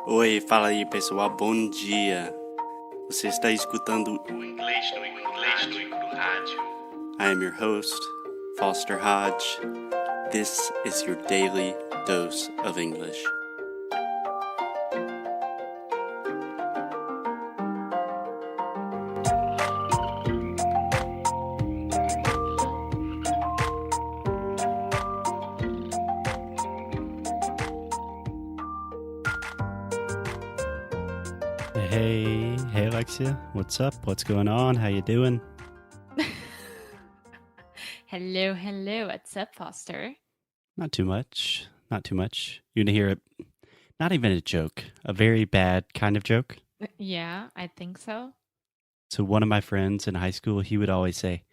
Oi, fala aí pessoal, bom dia. Você está escutando o Inglês no Rádio. I am your host, Foster Hodge. This is your daily dose of English. Hey Alexia, what's up? What's going on? How you doing? Hello. What's up, Foster? Not too much. You're gonna hear not even a joke, a very bad kind of joke. Yeah, I think so. So one of my friends in high school, he would always say,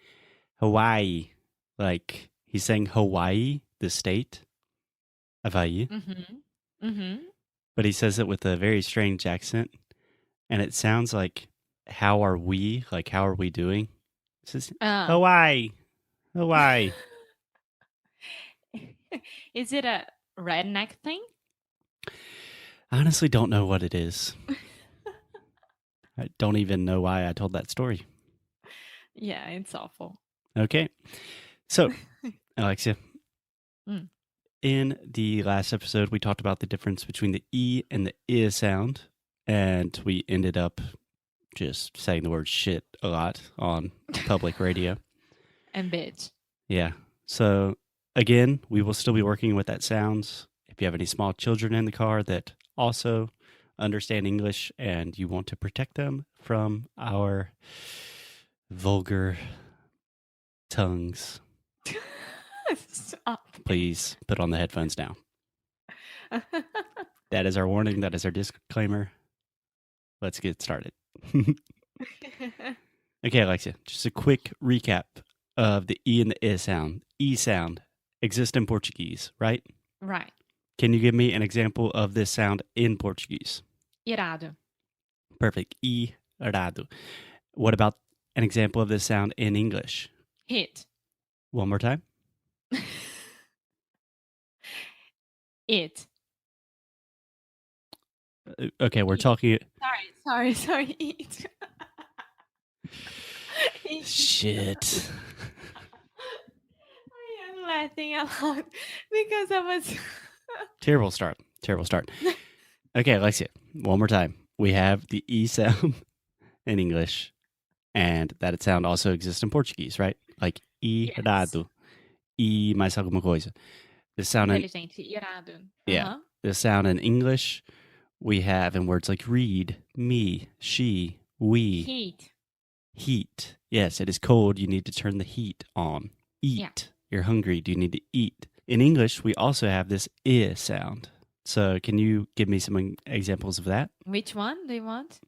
Hawaii. Like, he's saying Hawaii, the state. Hawaii. But he says it with a very strange accent. And it sounds like, how are we? Like, how are we doing? It says, Hawaii. Is it a redneck thing? I honestly don't know what it is. I don't even know why I told that story. Yeah, it's awful. Okay. So, Alexia, Mm. in the last episode, we talked about the difference between the E and the I sound. And we ended up just saying the word shit a lot on public radio. And bitch. Yeah. So, again, we will still be working with that sounds. If you have any small children in the car that also understand English and you want to protect them from our vulgar tongues, Stop. please put on the headphones now. That is our warning. That is our disclaimer. Let's get started. Okay, Alexia, just a quick recap of the E and the I sound. E sound exists in Portuguese, right? Right. Can you give me an example of this sound in Portuguese? Irado. Perfect. Irado. What about an example of this sound in English? Hit. One more time. It. Okay, we're talking... Sorry. It. Shit. I am laughing a lot because I was... Terrible start. Okay, Alexia, one more time. We have the E sound in English, and that sound also exists in Portuguese, right? Like irado, e mais alguma coisa. The sound in... Inteligente, irado. Yeah. The sound in English we have in words like read, me, she, we. Heat. Yes, it is cold. You need to turn the heat on. Eat. Yeah. You're hungry. Do you need to eat? In English, we also have this I sound. So can you give me some examples of that? Which one do you want?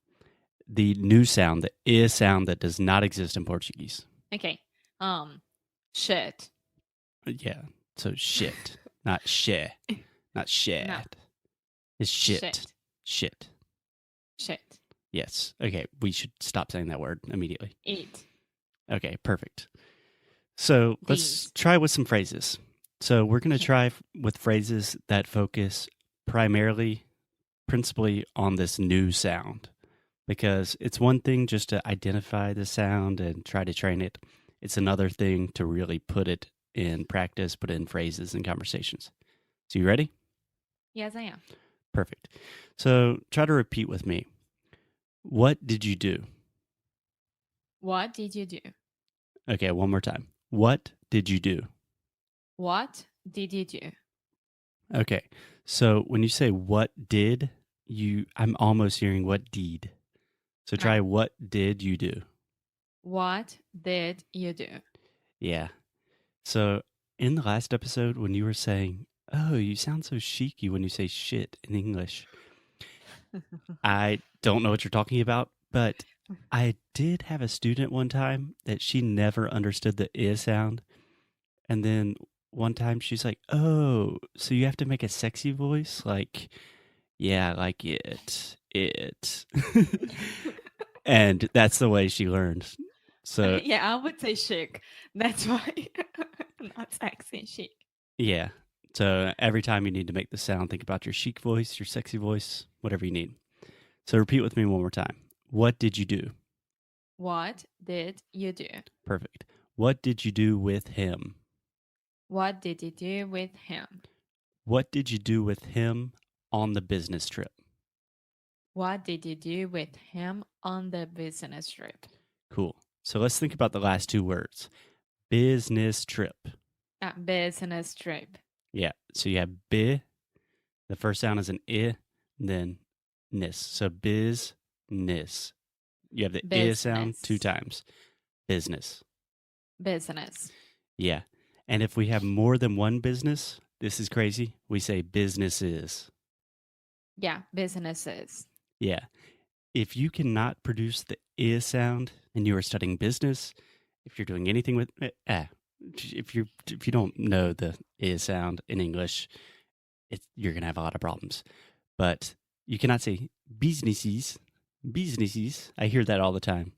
The new sound, the I sound that does not exist in Portuguese. Okay. Shit. Yeah. So shit. Not shit. Not shit. No. It's shit. Shit. Yes. Okay. We should stop saying that word immediately. Eat. Okay. Perfect. So let's try with some phrases. So we're going to try with phrases that focus principally on this new sound, because it's one thing just to identify the sound and try to train it. It's another thing to really put it in practice, put it in phrases and conversations. So you ready? Yes, I am. Perfect. So try to repeat with me. What did you do? What did you do? Okay, one more time. What did you do? What did you do? Okay, so when you say what did, I'm almost hearing what deed. So try what did you do? What did you do? Yeah. So in the last episode, when you were saying, oh, you sound so cheeky when you say shit in English, I don't know what you're talking about, but I did have a student one time that she never understood the I sound. And then one time she's like, oh, so you have to make a sexy voice? Like, yeah, like it. And that's the way she learned. So yeah, I would say chic. That's why. Not sexy, chic. Yeah. So every time you need to make the sound, think about your chic voice, your sexy voice, whatever you need. So repeat with me one more time. What did you do? What did you do? Perfect. What did you do with him? What did you do with him? What did you do with him on the business trip? What did you do with him on the business trip? Cool. So let's think about the last two words. Business trip. Business trip. Yeah. So you have bi. The first sound is an I, then nis. So business. You have the I sound two times. Business. Business. Yeah. And if we have more than one business, this is crazy. We say businesses. Yeah, businesses. Yeah. If you cannot produce the I sound and you are studying business, if you're doing anything with if you don't know the I sound in English, you're gonna have a lot of problems. But you cannot say businesses. Businesses. I hear that all the time.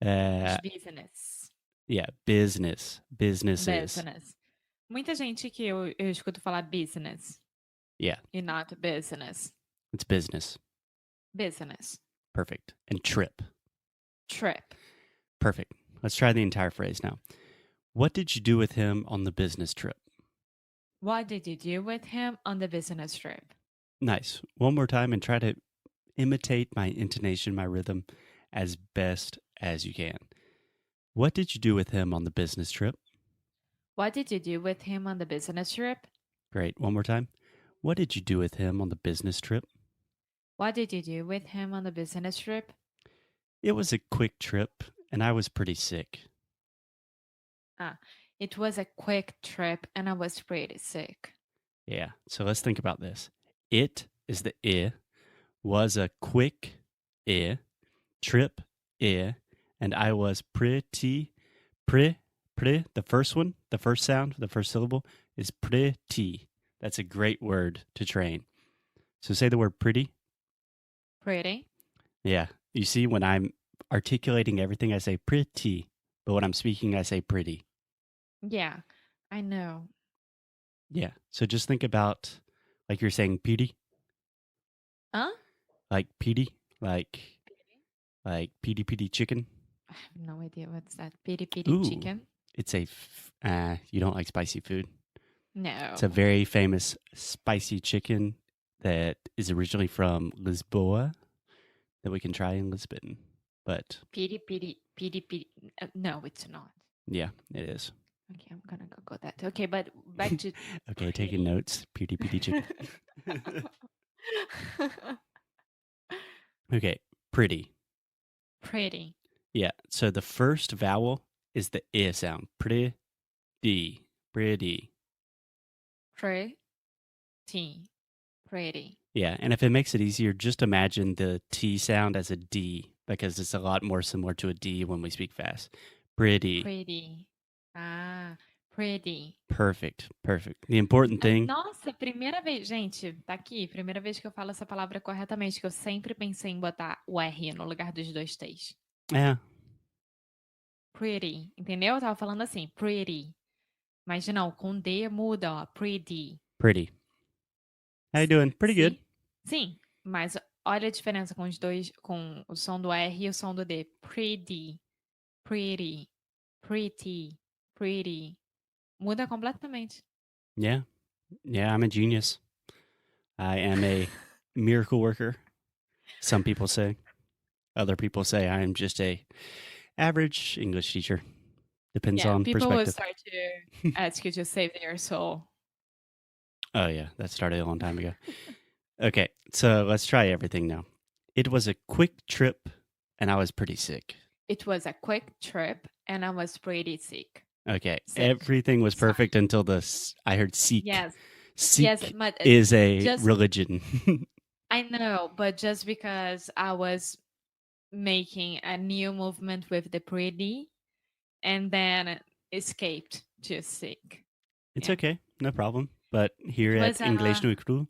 Business. Yeah, business. Businesses. Business. Muita gente que eu escuto falar business. Yeah. E not business. It's business. Business. Perfect. And trip. Trip. Perfect. Let's try the entire phrase now. What did you do with him on the business trip? What did you do with him on the business trip? Nice. One more time and try to imitate my intonation, my rhythm as best as you can. What did you do with him on the business trip? What did you do with him on the business trip? Great. One more time. What did you do with him on the business trip? What did you do with him on the business trip? It was a quick trip, and I was pretty sick. It was a quick trip, and I was pretty sick. Yeah, so let's think about this. It is the I, was a quick I, trip I, and I was pretty, the first one, the first sound, the first syllable is pretty. That's a great word to train. So say the word pretty. Pretty? Yeah, you see when I'm articulating everything, I say pretty, but when I'm speaking, I say pretty. Yeah, I know. Yeah, so just think about, like you're saying piri. Huh? Like piri, like piri chicken. I have no idea what's that. Piri Ooh. chicken? It's a, you don't like spicy food? No. It's a very famous spicy chicken that is originally from Lisboa that we can try in Lisbon. But Piri. No, it's not. yeah, it is. Okay, I'm gonna go that. Okay, but back to okay, taking notes. Piri chicken. Okay, pretty. Pretty. Yeah, so the first vowel is the I sound. Pretty. Pretty. Pretty. Yeah, and if it makes it easier, just imagine the T sound as a D because it's a lot more similar to a D when we speak fast. Pretty. Pretty. Pretty. Perfect. The important thing. Nossa, primeira vez, gente, tá aqui, primeira vez que eu falo essa palavra corretamente, que eu sempre pensei em botar o R no lugar dos dois T's. É. Pretty, entendeu? Eu tava falando assim, pretty. Mas não, com D muda, ó, pretty. Pretty. How you doing? Pretty good. Sim, mas olha a diferença com os dois, com o som do R e o som do D. Pretty. Muda completamente. Yeah, I'm a genius. I am a miracle worker. Some people say. Other people say I am just a average English teacher. Depends on people perspective. will start to ask you to save their soul. Oh yeah, that started a long time ago. Okay, so let's try everything now. It was a quick trip, and I was pretty sick. It was a quick trip, and I was pretty sick. Okay, everything was perfect until I heard Sikh. Yes. Sikh is a religion. I know, but just because I was making a new movement with the pretty, and then escaped to Sikh. It's okay, no problem. But here at Inglês no Cru,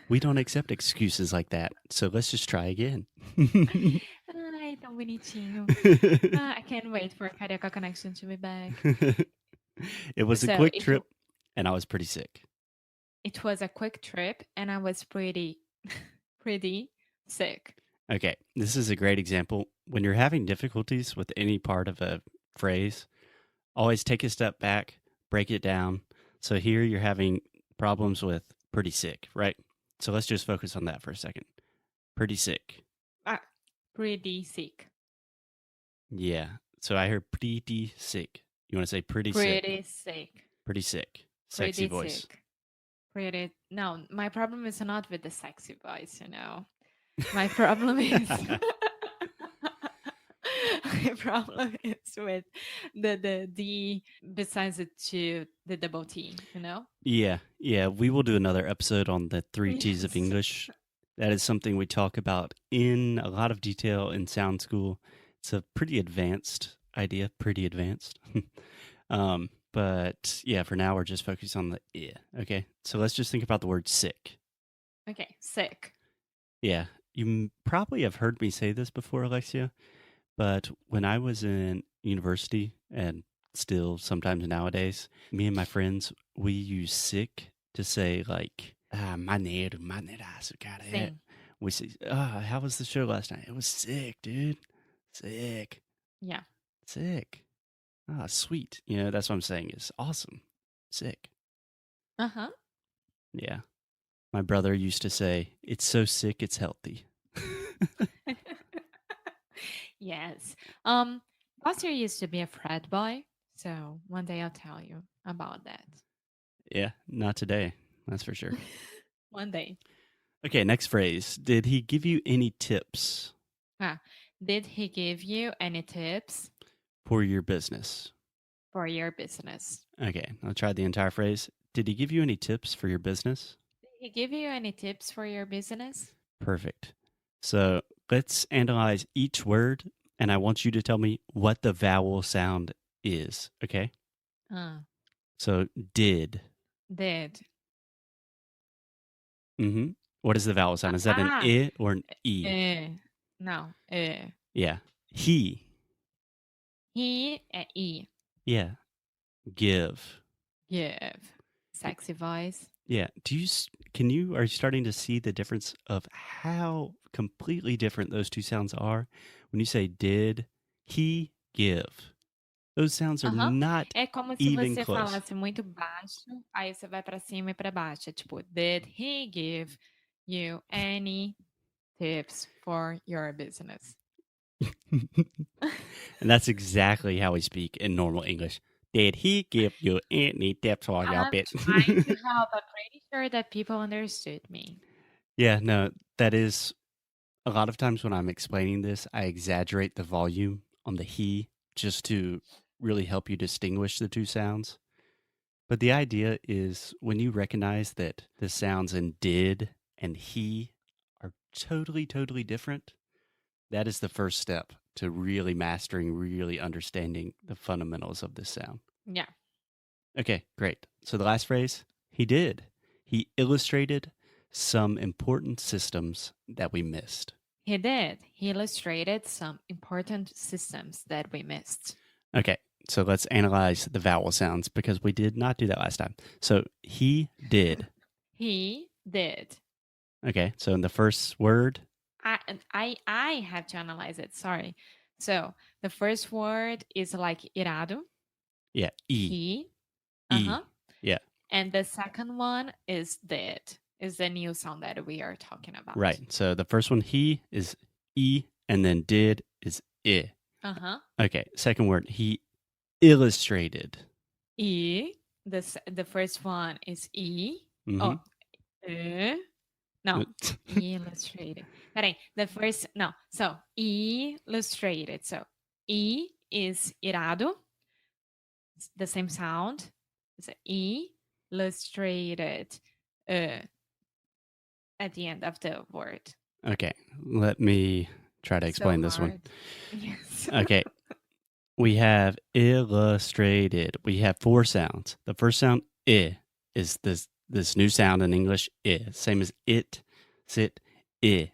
we don't accept excuses like that. So let's just try again. Ai, tão bonitinho. I can't wait for Carioca Connection to be back. It was a quick trip, and I was pretty sick. It was a quick trip and I was pretty pretty sick. Okay, this is a great example. When you're having difficulties with any part of a phrase, always take a step back, break it down. So here you're having problems with pretty sick, right? So let's just focus on that for a second. Pretty sick. Pretty sick. Yeah. So I heard pretty sick. You want to say pretty sick? Pretty sick. Pretty sick. Sexy Pretty voice. sick. Pretty. No, my problem is not with the sexy voice, My problem is my problem is with the D besides the two, the double T, Yeah. We will do another episode on the 3 T's of Yes. English. That is something we talk about in a lot of detail in Sound School. It's a pretty advanced idea, pretty advanced. But yeah, for now we're just focused on the I. Okay, so let's just think about the word sick. Okay, sick. Yeah, you probably have heard me say this before, Alexia, but when I was in university and still sometimes nowadays, me and my friends, we use sick to say like, maneiro, maneiraço, cara. Sim. We say, how was the show last night? It was sick, dude. Sick. Yeah. Sick. Ah, sweet. That's what I'm saying is awesome. Sick. Uh-huh. Yeah. My brother used to say, it's so sick, it's healthy. Yes. Last year used to be a frat boy, so one day I'll tell you about that. Yeah, not today. That's for sure. One day. Okay, next phrase. Did he give you any tips Did he give you any tips for your business? for your business? Okay, I'll try the entire phrase. Did he give you any tips for your business? Did he give you any tips for your business? Perfect. So let's analyze each word, and I want you to tell me what the vowel sound is, okay? So, did. Did. Mm-hmm. What is the vowel sound? Is that an I or an E? No. Yeah. He. He, E. Yeah. Give. Give. Sexy voice. Yeah. Are you starting to see the difference of how completely different those two sounds are? When you say did, he, give. Those sounds are not É como se even você close. falasse muito baixo, aí você vai pra cima e pra baixo. É tipo, did he give you any tips for your business? And that's exactly how we speak in normal English. Did he give you any tips for your I'm business? trying to help. I'm pretty sure that people understood me. Yeah, no, that is a lot of times when I'm explaining this, I exaggerate the volume on the he just to really help you distinguish the two sounds. But the idea is when you recognize that the sounds in did and he are totally, totally different, that is the first step to really mastering, really understanding the fundamentals of this sound. Yeah. Okay, great. So the last phrase, he did. He illustrated some important systems that we missed. He did. He illustrated some important systems that we missed. Okay, so let's analyze the vowel sounds because we did not do that last time. So he did. He did. Okay, so in the first word, I have to analyze it. Sorry. So the first word is like irado. Yeah, E. He. E. Yeah. And the second one is did. Is the new sound that we are talking about. Right. So the first one, he, is E, and then did is I. Okay, second word, he illustrated. E. The first one is E. Mm-hmm. No, illustrated. Peraí, the first, no. So, illustrated. So, E is irado. It's the same sound. It's illustrated at the end of the word. Okay, let me try to explain this one. Yes. Okay, we have illustrated. We have 4 sounds. The first sound, I, is this new sound in English, I. Same as it, sit, I.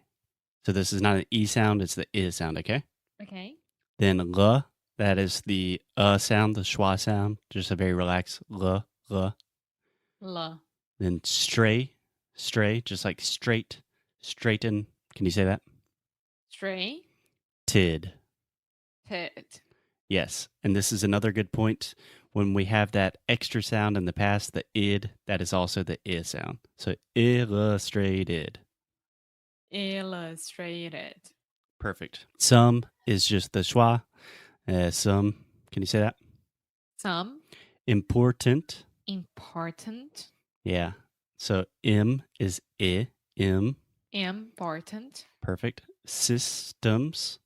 So this is not an E sound, it's the I sound, okay? Okay. Then L, that is the sound, the schwa sound, just a very relaxed L. L. Then stray, just like straight, straighten. Can you say that? Stray. Tid. Tid. Yes. And this is another good point. When we have that extra sound in the past, the id, that is also the I sound. So illustrated. Illustrated. Perfect. Some is just the schwa. Some, can you say that? Some. Important. Important. Yeah. So im is I, im. Important. Perfect. Systems.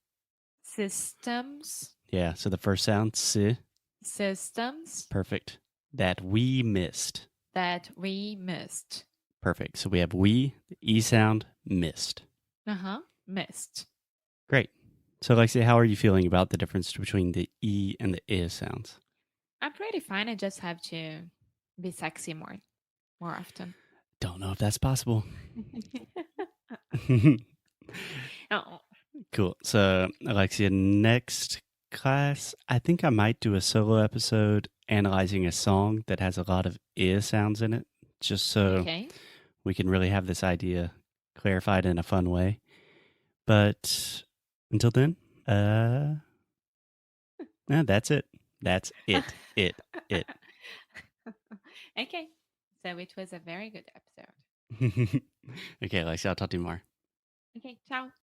Systems. Yeah. So the first sound, si. Systems. Perfect. That we missed. That we missed. Perfect. So we have we, the E sound, missed. Missed. Great. So, Lexi, how are you feeling about the difference between the E and the I sounds? I'm pretty fine. I just have to be sexy more often. Don't know if that's possible. Oh. Cool. So, Alexia, next class, I think I might do a solo episode analyzing a song that has a lot of I sounds in it, just so we can really have this idea clarified in a fun way. But until then, that's it. That's it. Okay. So it was a very good episode. Okay, Alexia, I'll talk to you more. Okay, ciao.